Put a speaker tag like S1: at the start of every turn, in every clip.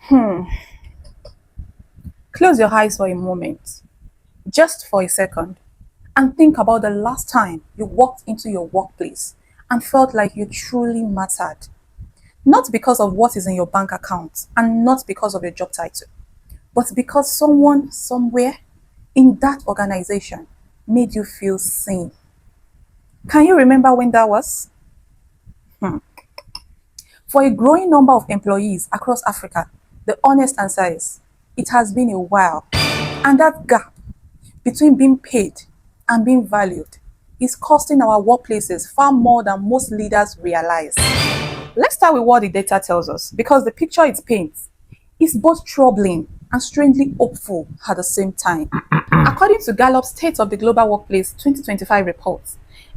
S1: Hmm. Close your eyes for a moment, just for a second, and think about the last time you walked into your workplace and felt like you truly mattered. Not because of what is in your bank account and not because of your job title, but because someone somewhere in that organization made you feel seen. Can you remember when that was? Hmm. For a growing number of employees across Africa, the honest answer is it has been a while. And that gap between being paid and being valued is costing our workplaces far more than most leaders realize. Let's start with what the data tells us because the picture it paints is both troubling and strangely hopeful at the same time. According to Gallup's State of the Global Workplace 2025 report,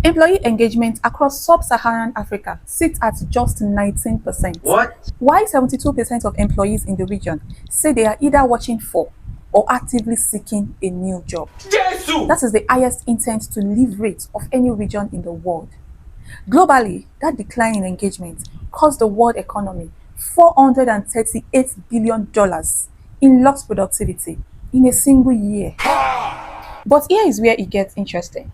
S1: employee engagement across Sub-Saharan Africa sits at just 19%.
S2: What?
S1: While 72% of employees in the region say they are either watching for or actively seeking a new job.
S2: Jesus!
S1: That is the highest intent to leave rate of any region in the world. Globally, that decline in engagement cost the world economy $438 billion in lost productivity in a single year. But here is where it gets interesting.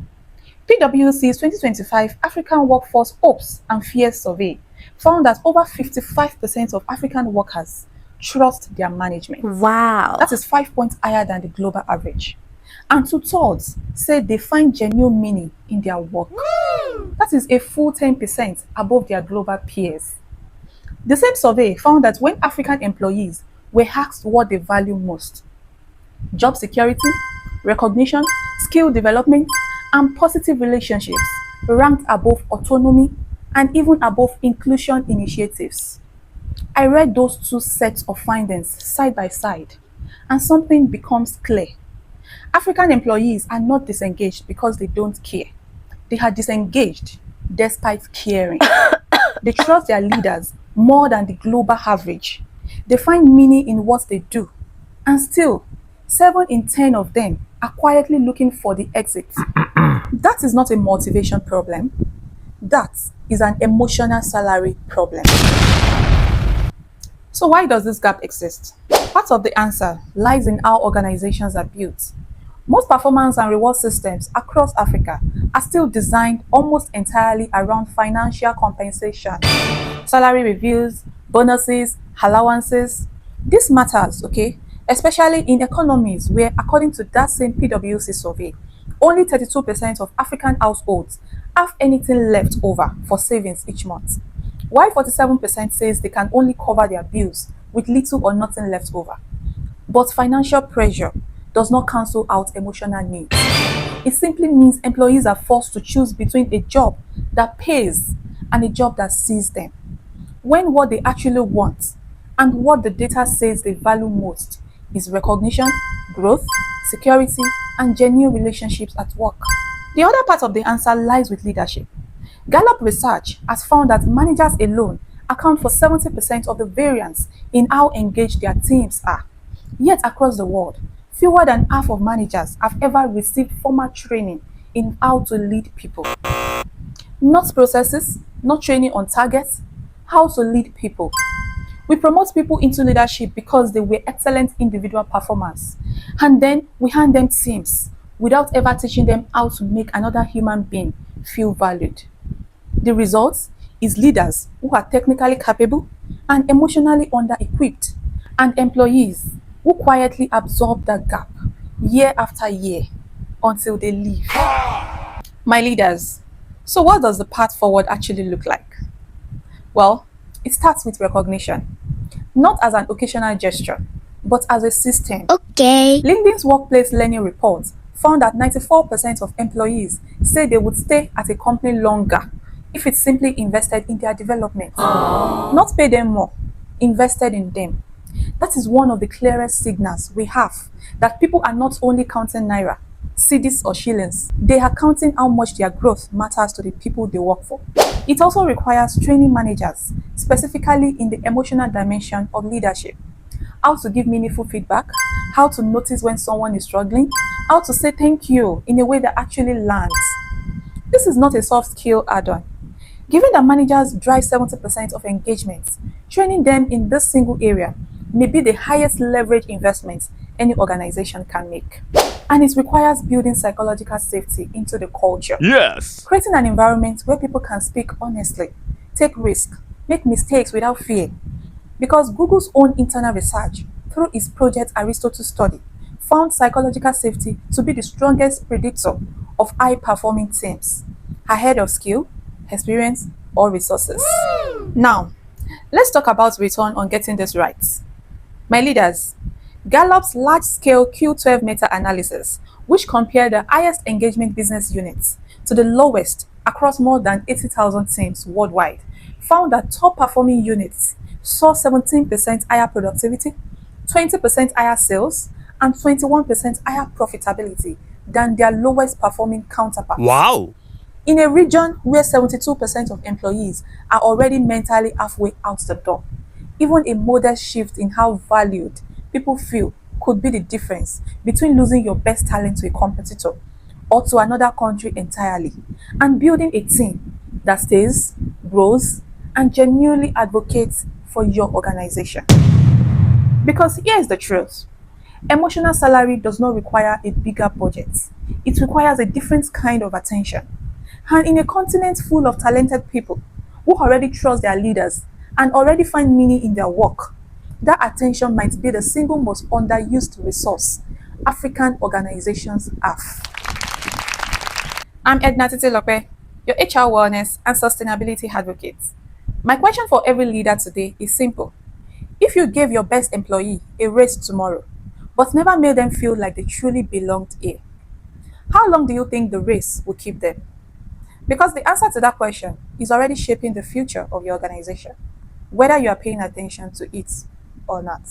S1: PwC's 2025 African Workforce Hopes and Fears Survey found that over 55% of African workers trust their management.
S3: Wow.
S1: That is 5 points higher than the global average. And two-thirds said they find genuine meaning in their work. That is a full 10% above their global peers. The same survey found that when African employees were asked what they value most, job security, recognition, skill development, and positive relationships ranked above autonomy and even above inclusion initiatives. I read those two sets of findings side by side, and something becomes clear. African employees are not disengaged because they don't care. They are disengaged despite caring. They trust their leaders more than the global average. They find meaning in what they do. And still, 7 in 10 of them are quietly looking for the exit. That is not a motivation problem. That is an emotional salary problem. So why does this gap exist? Part of the answer lies in how organizations are built. Most performance and reward systems across Africa are still designed almost entirely around financial compensation, salary reviews, bonuses, allowances. This matters, okay? Especially in economies where, according to that same PwC survey, only 32% of African households have anything left over for savings each month, while 47% says they can only cover their bills with little or nothing left over. But financial pressure does not cancel out emotional needs. It simply means employees are forced to choose between a job that pays and a job that sees them, when what they actually want and what the data says they value most is recognition, growth, security, and genuine relationships at work. The other part of the answer lies with leadership. Gallup research has found that managers alone account for 70% of the variance in how engaged their teams are. Yet across the world, fewer than half of managers have ever received formal training in how to lead people. Not processes, not training on targets, how to lead people. We promote people into leadership because they were excellent individual performers. And then we hand them teams without ever teaching them how to make another human being feel valued. The result is leaders who are technically capable and emotionally under-equipped, and employees who quietly absorb that gap year after year until they leave. My leaders, so what does the path forward actually look like? Well, it starts with recognition, not as an occasional gesture, but as a system.
S3: Okay.
S1: LinkedIn's workplace learning report found that 94% of employees say they would stay at a company longer if it simply invested in their development. Not pay them more, invested in them. That is one of the clearest signals we have that people are not only counting naira, cedis or shillings, they are counting how much their growth matters to the people they work for. It also requires training managers, specifically in the emotional dimension of leadership. How to give meaningful feedback, how to notice when someone is struggling, how to say thank you in a way that actually lands. This is not a soft skill add-on. Given that managers drive 70% of engagement, training them in this single area may be the highest leverage investment any organization can make. And it requires building psychological safety into the culture.
S2: Yes.
S1: Creating an environment where people can speak honestly, take risks, make mistakes without fear. Because Google's own internal research, through its Project Aristotle study, found psychological safety to be the strongest predictor of high performing teams, ahead of skill, experience, or resources. Now, let's talk about return on getting this right. My leaders, Gallup's large-scale Q12 meta-analysis, which compared the highest engagement business units to the lowest across more than 80,000 teams worldwide, found that top-performing units saw 17% higher productivity, 20% higher sales, and 21% higher profitability than their lowest performing counterparts.
S2: Wow.
S1: In a region where 72% of employees are already mentally halfway out the door, even a modest shift in how valued people feel could be the difference between losing your best talent to a competitor or to another country entirely, and building a team that stays, grows, and genuinely advocates for your organization. Because here's the truth: emotional salary does not require a bigger budget, it requires a different kind of attention. And in a continent full of talented people who already trust their leaders and already find meaning in their work, that attention might be the single most underused resource African organizations have. I'm Edna Titilope, your HR wellness and sustainability advocate. My question for every leader today is simple. If you gave your best employee a raise tomorrow, but never made them feel like they truly belonged here, how long do you think the race will keep them? Because the answer to that question is already shaping the future of your organization, whether you are paying attention to it or not.